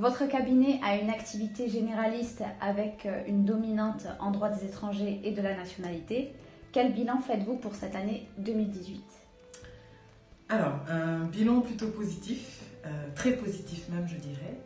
Votre cabinet a une activité généraliste avec une dominante en droit des étrangers et de la nationalité. Quel bilan faites-vous pour cette année 2018? Alors, un bilan plutôt positif, très positif même je dirais.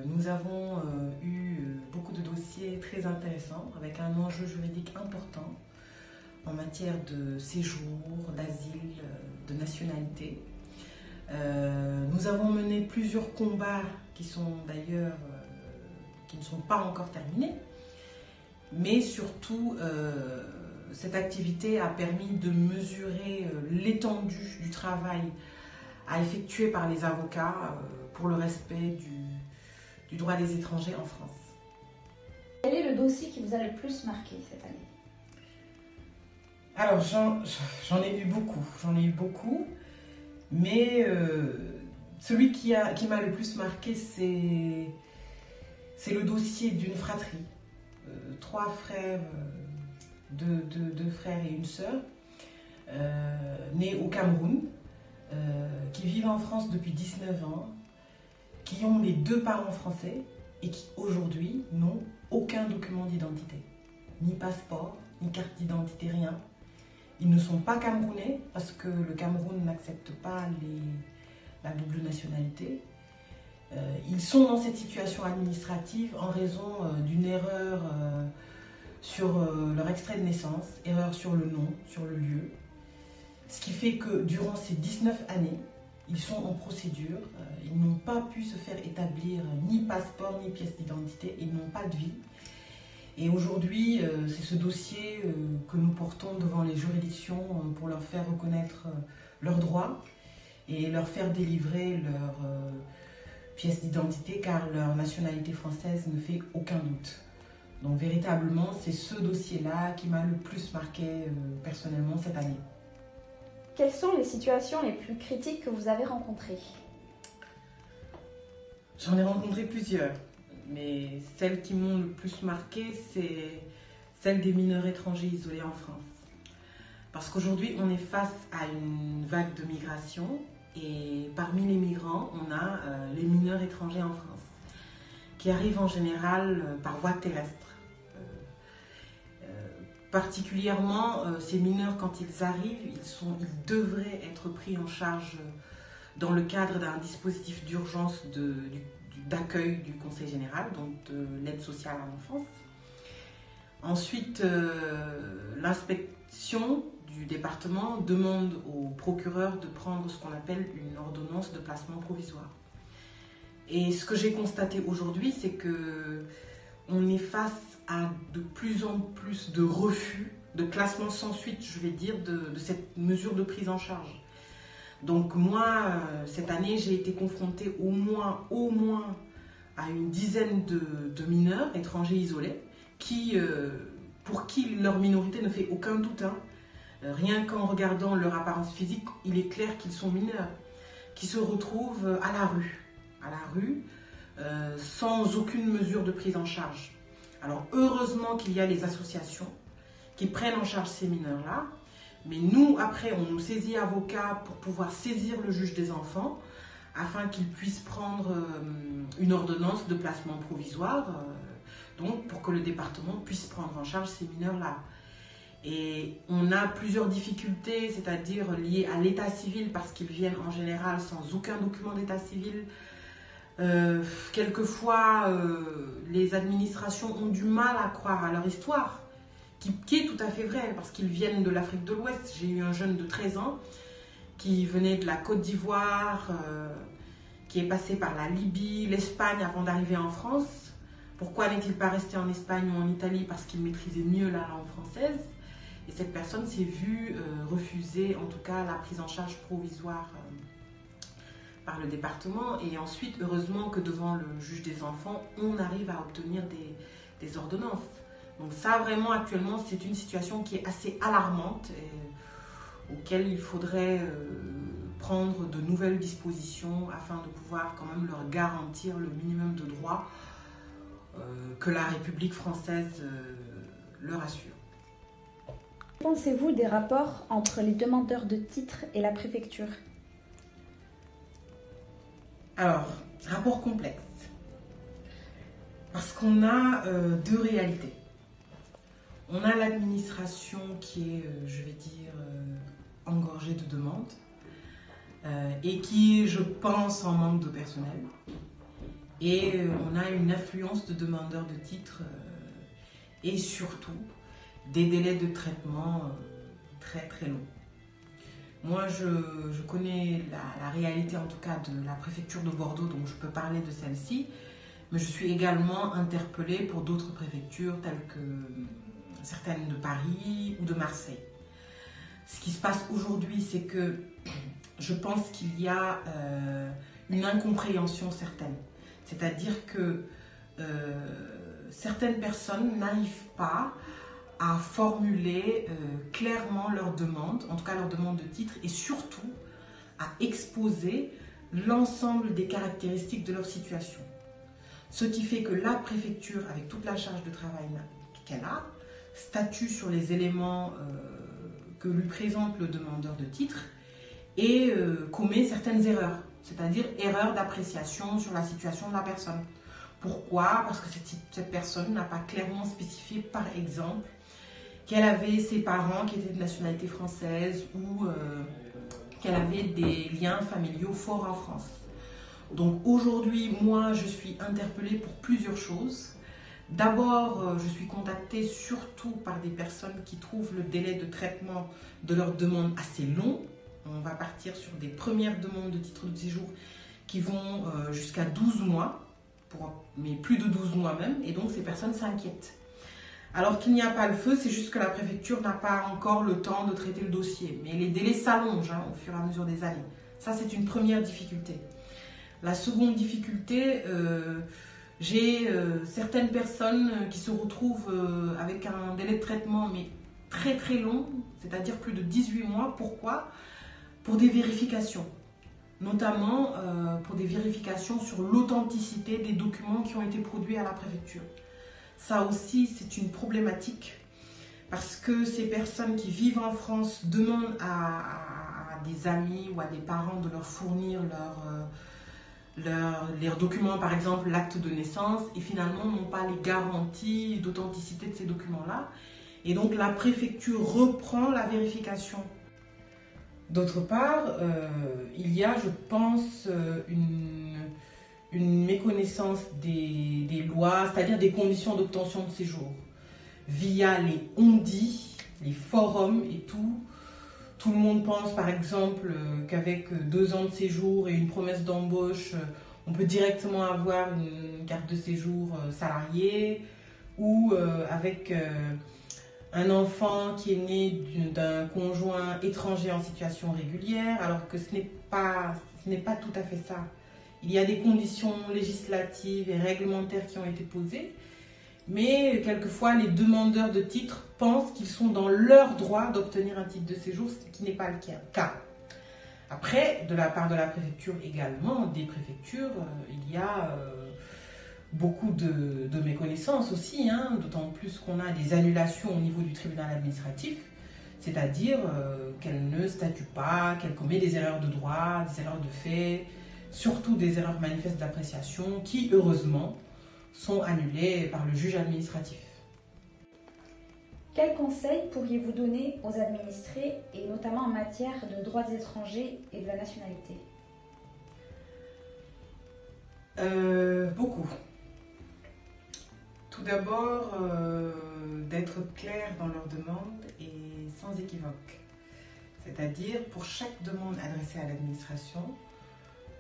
Nous avons eu beaucoup de dossiers très intéressants avec un enjeu juridique important en matière de séjour, d'asile, de nationalité. Nous avons mené plusieurs combats qui sont d'ailleurs qui ne sont pas encore terminés, mais surtout cette activité a permis de mesurer l'étendue du travail à effectuer par les avocats pour le respect du droit des étrangers en France. Quel est le dossier qui vous a le plus marqué cette année? Alors j'en ai eu beaucoup, mais celui qui m'a le plus marqué, c'est le dossier d'une fratrie. 3 frères, 2 frères et une sœur, nés au Cameroun, qui vivent en France depuis 19 ans, qui ont les 2 parents français et qui aujourd'hui n'ont aucun document d'identité, ni passeport, ni carte d'identité, rien. Ils ne sont pas camerounais parce que le Cameroun n'accepte pas la double nationalité. Ils sont dans cette situation administrative en raison d'une erreur sur leur extrait de naissance, erreur sur le nom, sur le lieu. Ce qui fait que durant ces 19 années, ils sont en procédure, ils n'ont pas pu se faire établir ni passeport ni pièce d'identité, ils n'ont pas de vie. Et aujourd'hui, c'est ce dossier que nous portons devant les juridictions pour leur faire reconnaître leurs droits et leur faire délivrer leur pièce d'identité car leur nationalité française ne fait aucun doute. Donc véritablement, c'est ce dossier-là qui m'a le plus marqué personnellement cette année. Quelles sont les situations les plus critiques que vous avez rencontrées? J'en ai rencontré plusieurs, mais celles qui m'ont le plus marqué, c'est celle des mineurs étrangers isolés en France. Parce qu'aujourd'hui, on est face à une vague de migration et parmi les migrants, on a les mineurs étrangers en France qui arrivent en général par voie terrestre. Particulièrement, ces mineurs, quand ils arrivent, ils devraient être pris en charge dans le cadre d'un dispositif d'urgence d'accueil du Conseil général, donc de l'aide sociale à l'enfance. Ensuite, l'inspection du département demande au procureur de prendre ce qu'on appelle une ordonnance de placement provisoire. Et ce que j'ai constaté aujourd'hui, c'est qu'on est face à de plus en plus de refus, de classement sans suite, je vais dire, de cette mesure de prise en charge. Donc moi, cette année, j'ai été confrontée au moins à une dizaine de mineurs étrangers isolés pour qui leur minorité ne fait aucun doute. Rien qu'en regardant leur apparence physique, il est clair qu'ils sont mineurs, qui se retrouvent à la rue, sans aucune mesure de prise en charge. Alors heureusement qu'il y a les associations qui prennent en charge ces mineurs-là, mais nous, après, on nous saisit avocats pour pouvoir saisir le juge des enfants afin qu'il puisse prendre une ordonnance de placement provisoire, donc pour que le département puisse prendre en charge ces mineurs-là. Et on a plusieurs difficultés, c'est-à-dire liées à l'état civil, parce qu'ils viennent en général sans aucun document d'état civil. Quelquefois, les administrations ont du mal à croire à leur histoire, qui est tout à fait vraie, parce qu'ils viennent de l'Afrique de l'Ouest. J'ai eu un jeune de 13 ans qui venait de la Côte d'Ivoire, qui est passé par la Libye, l'Espagne avant d'arriver en France. Pourquoi n'est-il pas resté en Espagne ou en Italie? Parce qu'il maîtrisait mieux la langue française. Et cette personne s'est vue refuser, en tout cas, la prise en charge provisoire par le département. Et ensuite, heureusement que devant le juge des enfants, on arrive à obtenir des ordonnances. Donc ça, vraiment, actuellement, c'est une situation qui est assez alarmante et auquel il faudrait prendre de nouvelles dispositions afin de pouvoir quand même leur garantir le minimum de droits que la République française leur assure. Que pensez-vous des rapports entre les demandeurs de titres et la préfecture? Alors, rapport complexe. Parce qu'on a deux réalités. On a l'administration qui est, je vais dire, engorgée de demandes et qui est, je pense, en manque de personnel. Et on a une affluence de demandeurs de titres et surtout des délais de traitement très très longs. Moi, je connais la réalité en tout cas de la préfecture de Bordeaux, donc je peux parler de celle-ci, mais je suis également interpellée pour d'autres préfectures telles que certaines de Paris ou de Marseille. Ce qui se passe aujourd'hui, c'est que je pense qu'il y a une incompréhension certaine. C'est-à-dire que certaines personnes n'arrivent pas à formuler clairement leurs demandes, en tout cas leurs demandes de titre, et surtout à exposer l'ensemble des caractéristiques de leur situation. Ce qui fait que la préfecture, avec toute la charge de travail qu'elle a, statue sur les éléments que lui présente le demandeur de titre et commet certaines erreurs, c'est-à-dire erreurs d'appréciation sur la situation de la personne. Pourquoi? Parce que cette personne n'a pas clairement spécifié, par exemple, qu'elle avait ses parents qui étaient de nationalité française ou qu'elle avait des liens familiaux forts en France. Donc aujourd'hui, moi, je suis interpellée pour plusieurs choses. D'abord, je suis contactée surtout par des personnes qui trouvent le délai de traitement de leur demande assez long. On va partir sur des premières demandes de titre de séjour qui vont jusqu'à 12 mois, mais plus de 12 mois même, et donc ces personnes s'inquiètent. Alors qu'il n'y a pas le feu, c'est juste que la préfecture n'a pas encore le temps de traiter le dossier. Mais les délais s'allongent au fur et à mesure des années. Ça, c'est une première difficulté. La seconde difficulté, j'ai certaines personnes qui se retrouvent avec un délai de traitement mais très très long, c'est-à-dire plus de 18 mois. Pourquoi? Pour des vérifications. Notamment pour des vérifications sur l'authenticité des documents qui ont été produits à la préfecture. Ça aussi, c'est une problématique parce que ces personnes qui vivent en France demandent à des amis ou à des parents de leur fournir leurs documents, par exemple l'acte de naissance, et finalement n'ont pas les garanties d'authenticité de ces documents-là. Et donc la préfecture reprend la vérification. D'autre part, il y a, je pense, une méconnaissance des lois, c'est-à-dire des conditions d'obtention de séjour, via les on-dit, les forums et tout. Tout le monde pense par exemple qu'avec 2 ans de séjour et une promesse d'embauche, on peut directement avoir une carte de séjour salariée, ou avec un enfant qui est né d'un conjoint étranger en situation régulière, alors que ce n'est pas tout à fait ça. Il y a des conditions législatives et réglementaires qui ont été posées, mais quelquefois les demandeurs de titres pensent qu'ils sont dans leur droit d'obtenir un titre de séjour, ce qui n'est pas le cas. Après, de la part de la préfecture également, des préfectures, il y a beaucoup de méconnaissances aussi, d'autant plus qu'on a des annulations au niveau du tribunal administratif, c'est-à-dire qu'elle ne statue pas, qu'elle commet des erreurs de droit, des erreurs de fait, surtout des erreurs manifestes d'appréciation qui, heureusement, sont annulées par le juge administratif. Quels conseils pourriez-vous donner aux administrés, et notamment en matière de droits des étrangers et de la nationalité? Beaucoup. Tout d'abord, d'être clair dans leurs demandes et sans équivoque. C'est-à-dire, pour chaque demande adressée à l'administration,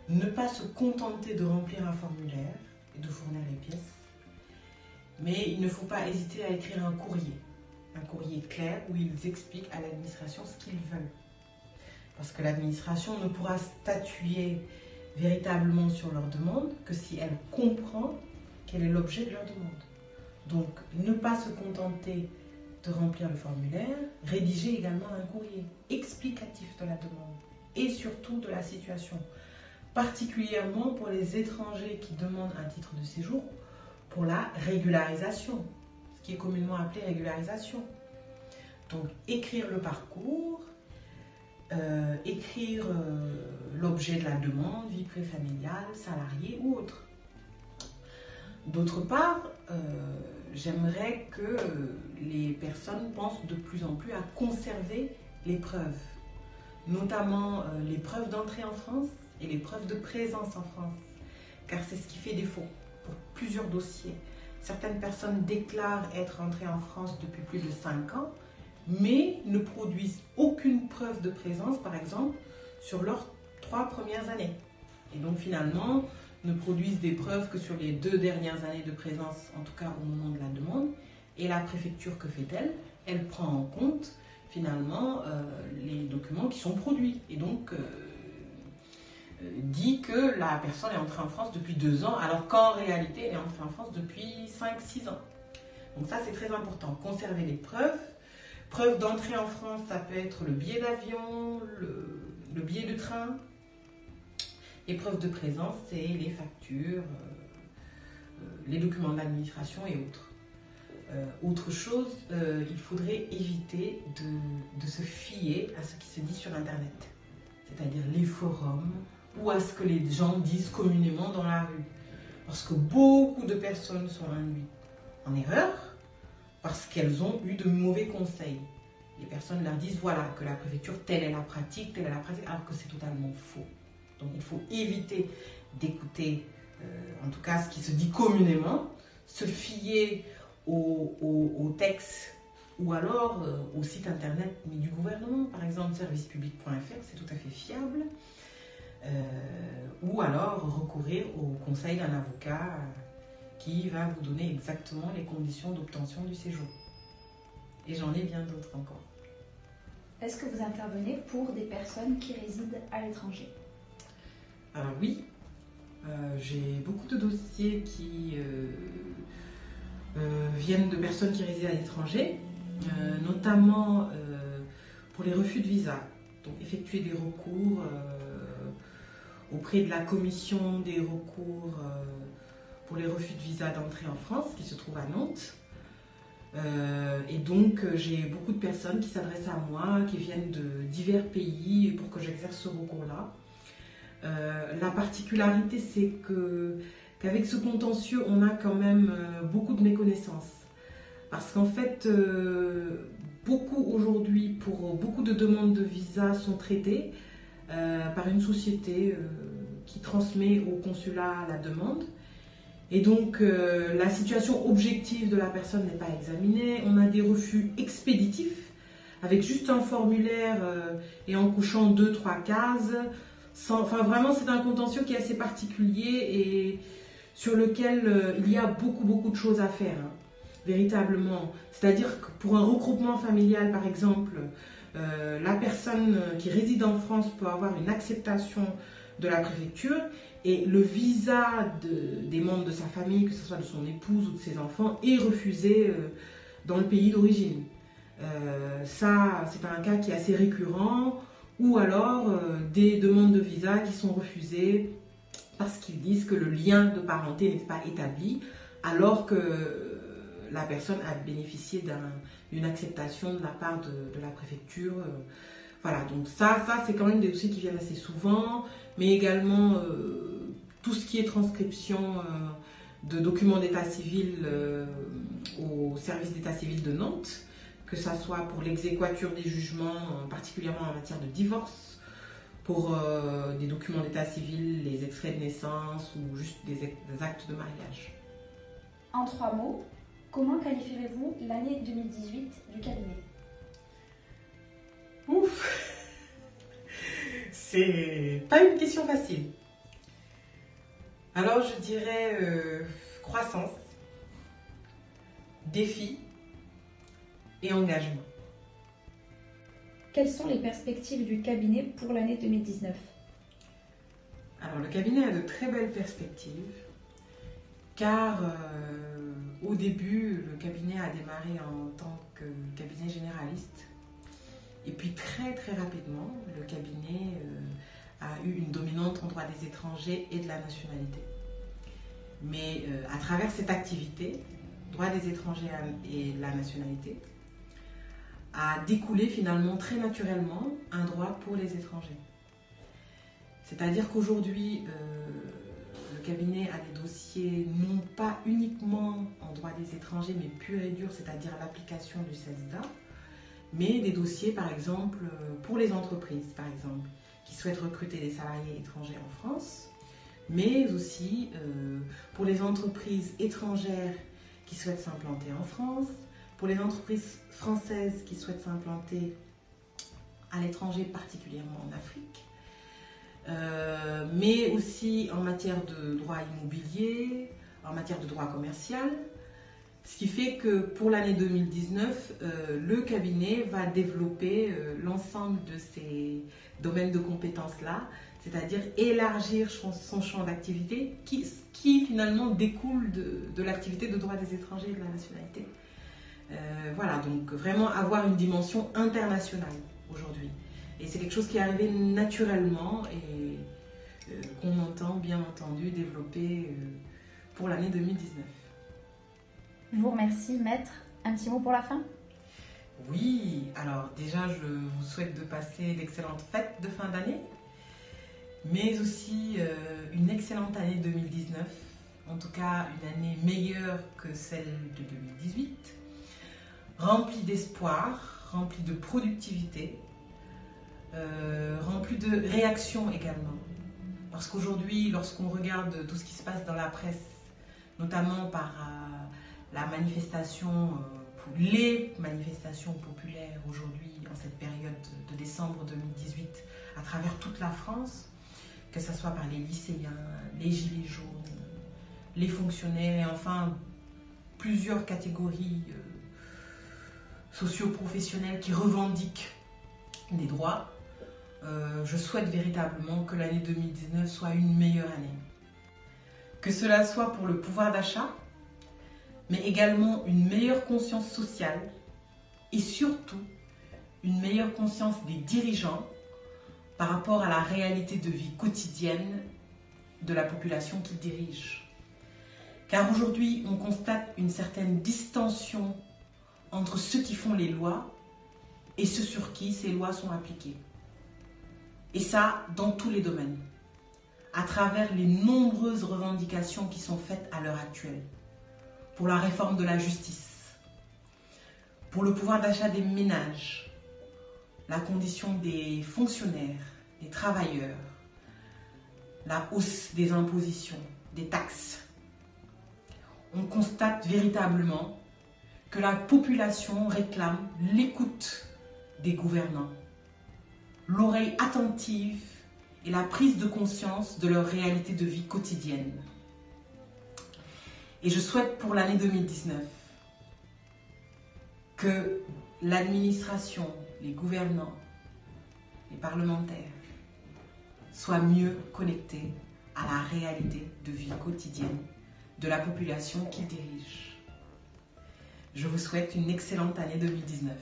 ne pas se contenter de remplir un formulaire et de fournir les pièces, mais il ne faut pas hésiter à écrire un courrier clair où ils expliquent à l'administration ce qu'ils veulent. Parce que l'administration ne pourra statuer véritablement sur leur demande que si elle comprend quel est l'objet de leur demande. Donc, ne pas se contenter de remplir le formulaire, rédiger également un courrier explicatif de la demande et surtout de la situation, particulièrement pour les étrangers qui demandent un titre de séjour pour la régularisation, ce qui est communément appelé régularisation. Donc, écrire le parcours, écrire l'objet de la demande, vie préfamiliale, salarié ou autre. D'autre part, j'aimerais que les personnes pensent de plus en plus à conserver les preuves, notamment les preuves d'entrée en France et les preuves de présence en France, car c'est ce qui fait défaut pour plusieurs dossiers. Certaines personnes déclarent être entrées en France depuis plus de 5 ans, mais ne produisent aucune preuve de présence, par exemple, sur leurs 3 premières années. Et donc finalement, ne produisent des preuves que sur les 2 dernières années de présence, en tout cas au moment de la demande. Et la préfecture, que fait-elle? Elle prend en compte finalement les documents qui sont produits. Et donc dit que la personne est entrée en France depuis 2 ans, alors qu'en réalité, elle est entrée en France depuis 5-6 ans. Donc ça, c'est très important. Conserver les preuves. Preuve d'entrée en France, ça peut être le billet d'avion, le billet de train. Et preuve de présence, c'est les factures, les documents d'administration et autres. Autre chose, il faudrait éviter de se fier à ce qui se dit sur Internet, c'est-à-dire les forums ou à ce que les gens disent communément dans la rue. Parce que beaucoup de personnes sont induites en erreur parce qu'elles ont eu de mauvais conseils. Les personnes leur disent voilà, que la préfecture, telle est la pratique, alors que c'est totalement faux. Donc il faut éviter d'écouter, en tout cas ce qui se dit communément, se fier aux textes ou alors au site internet mais du gouvernement, par exemple servicepublic.fr, c'est tout à fait fiable, ou alors recourir au conseil d'un avocat qui va vous donner exactement les conditions d'obtention du séjour. Et j'en ai bien d'autres encore. Est-ce que vous intervenez pour des personnes qui résident à l'étranger? Alors oui, j'ai beaucoup de dossiers qui viennent de personnes qui résident à l'étranger, notamment pour les refus de visa. Donc effectuer des recours auprès de la commission des recours pour les refus de visa d'entrée en France qui se trouve à Nantes. Et donc j'ai beaucoup de personnes qui s'adressent à moi, qui viennent de divers pays pour que j'exerce ce recours-là. La particularité, c'est qu'avec ce contentieux, on a quand même beaucoup de méconnaissances. Parce qu'en fait, beaucoup aujourd'hui, pour beaucoup de demandes de visa, sont traitées par une société qui transmet au consulat la demande. Et donc, la situation objective de la personne n'est pas examinée. On a des refus expéditifs, avec juste un formulaire et en cochant 2-3 cases. Enfin, vraiment, c'est un contentieux qui est assez particulier et sur lequel il y a beaucoup de choses à faire, hein, véritablement. C'est-à-dire que pour un regroupement familial, par exemple, la personne qui réside en France peut avoir une acceptation de la préfecture et le visa des membres de sa famille, que ce soit de son épouse ou de ses enfants, est refusé dans le pays d'origine. Ça, c'est un cas qui est assez récurrent. Ou alors des demandes de visa qui sont refusées parce qu'ils disent que le lien de parenté n'est pas établi, alors que la personne a bénéficié d'une acceptation de la part de la préfecture. Voilà, donc ça c'est quand même des dossiers qui viennent assez souvent, mais également tout ce qui est transcription de documents d'état civil au service d'état civil de Nantes, que ça soit pour l'exéquature des jugements, particulièrement en matière de divorce, pour des documents d'état civil, les extraits de naissance ou juste des actes de mariage. En 3 mots, comment qualifierez-vous l'année 2018 du cabinet? Ouf, c'est pas une question facile. Alors je dirais croissance, défi et engagement. Quelles sont les perspectives du cabinet pour l'année 2019? Alors le cabinet a de très belles perspectives car au début le cabinet a démarré en tant que cabinet généraliste et puis très rapidement le cabinet a eu une dominante en droit des étrangers et de la nationalité. Mais à travers cette activité, droit des étrangers et la nationalité, a découlé finalement très naturellement un droit pour les étrangers. C'est-à-dire qu'aujourd'hui, le cabinet a des dossiers non pas uniquement en droit des étrangers, mais pur et dur, c'est-à-dire l'application du CESEDA, mais des dossiers, par exemple, pour les entreprises, par exemple, qui souhaitent recruter des salariés étrangers en France, mais aussi pour les entreprises étrangères qui souhaitent s'implanter en France, pour les entreprises françaises qui souhaitent s'implanter à l'étranger, particulièrement en Afrique, mais aussi en matière de droit immobilier, en matière de droit commercial. Ce qui fait que pour l'année 2019, le cabinet va développer l'ensemble de ces domaines de compétences-là, c'est-à-dire élargir son champ d'activité qui finalement découle de l'activité de droit des étrangers et de la nationalité. Voilà, donc vraiment avoir une dimension internationale aujourd'hui. Et c'est quelque chose qui est arrivé naturellement et qu'on entend bien entendu développer pour l'année 2019. Je vous remercie, maître. Un petit mot pour la fin ? Oui, alors déjà je vous souhaite de passer d'excellentes fêtes de fin d'année, mais aussi une excellente année 2019, en tout cas une année meilleure que celle de 2018, remplie d'espoir, remplie de productivité, remplie de réaction également. Parce qu'aujourd'hui, lorsqu'on regarde tout ce qui se passe dans la presse, notamment par la manifestation, les manifestations populaires aujourd'hui, en cette période de décembre 2018, à travers toute la France, que ce soit par les lycéens, les gilets jaunes, les fonctionnaires, enfin plusieurs catégories socio-professionnelles qui revendiquent des droits, je souhaite véritablement que l'année 2019 soit une meilleure année. Que cela soit pour le pouvoir d'achat, mais également une meilleure conscience sociale et surtout une meilleure conscience des dirigeants par rapport à la réalité de vie quotidienne de la population qu'ils dirigent. Car aujourd'hui, on constate une certaine distension entre ceux qui font les lois et ceux sur qui ces lois sont appliquées. Et ça, dans tous les domaines, à travers les nombreuses revendications qui sont faites à l'heure actuelle. Pour la réforme de la justice, pour le pouvoir d'achat des ménages, la condition des fonctionnaires, des travailleurs, la hausse des impositions, des taxes. On constate véritablement que la population réclame l'écoute des gouvernants, l'oreille attentive et la prise de conscience de leur réalité de vie quotidienne. Et je souhaite pour l'année 2019 que l'administration, les gouvernants, les parlementaires soient mieux connectés à la réalité de vie quotidienne de la population qu'ils dirigent. Je vous souhaite une excellente année 2019.